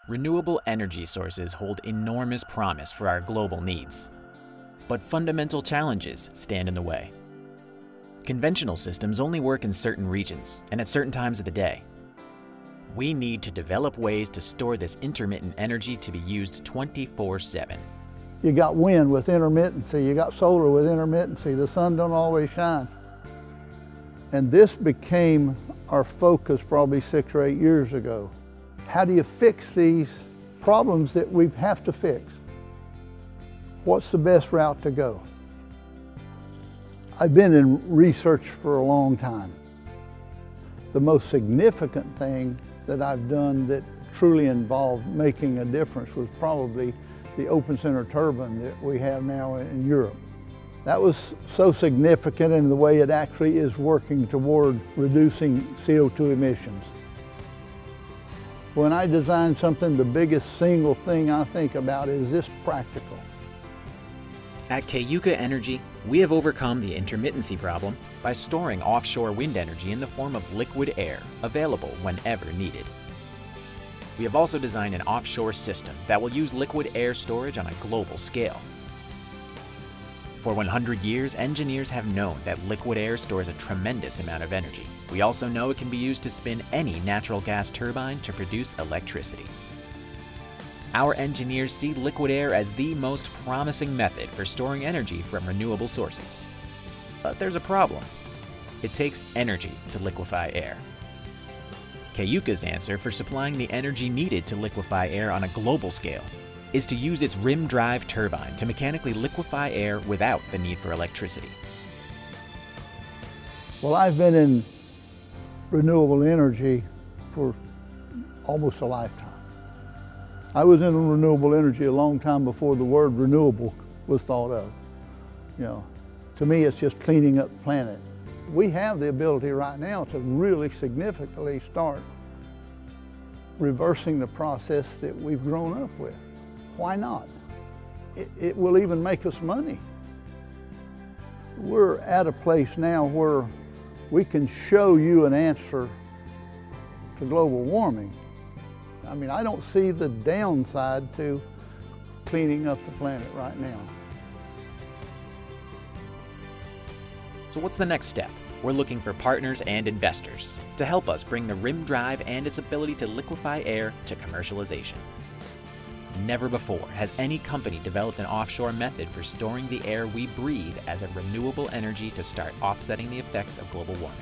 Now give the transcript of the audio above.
Renewable energy sources hold enormous promise for our global needs. But fundamental challenges stand in the way. Conventional systems only work in certain regions and at certain times of the day. We need to develop ways to store this intermittent energy to be used 24/7. You got wind with intermittency, you got solar with intermittency, the sun don't always shine. And this became our focus probably 6 or 8 years ago. How do you fix these problems that we have to fix? What's the best route to go? I've been in research for a long time. The most significant thing that I've done that truly involved making a difference was probably the open center turbine that we have now in Europe. That was so significant in the way it actually is working toward reducing CO2 emissions. When I design something, the biggest single thing I think about is this practical. At Keuka Energy, we have overcome the intermittency problem by storing offshore wind energy in the form of liquid air available whenever needed. We have also designed an offshore system that will use liquid air storage on a global scale. For 100 years, engineers have known that liquid air stores a tremendous amount of energy. We also know it can be used to spin any natural gas turbine to produce electricity. Our engineers see liquid air as the most promising method for storing energy from renewable sources. But there's a problem. It takes energy to liquefy air. Keuka's answer for supplying the energy needed to liquefy air on a global scale is to use its rim drive turbine to mechanically liquefy air without the need for electricity. Well, I've been in renewable energy for almost a lifetime. I was in renewable energy a long time before the word renewable was thought of. You know, to me, it's just cleaning up the planet. We have the ability right now to really significantly start reversing the process that we've grown up with. Why not? It will even make us money. We're at a place now where we can show you an answer to global warming. I mean, I don't see the downside to cleaning up the planet right now. So what's the next step? We're looking for partners and investors to help us bring the rim drive and its ability to liquefy air to commercialization. Never before has any company developed an offshore method for storing the air we breathe as a renewable energy to start offsetting the effects of global warming.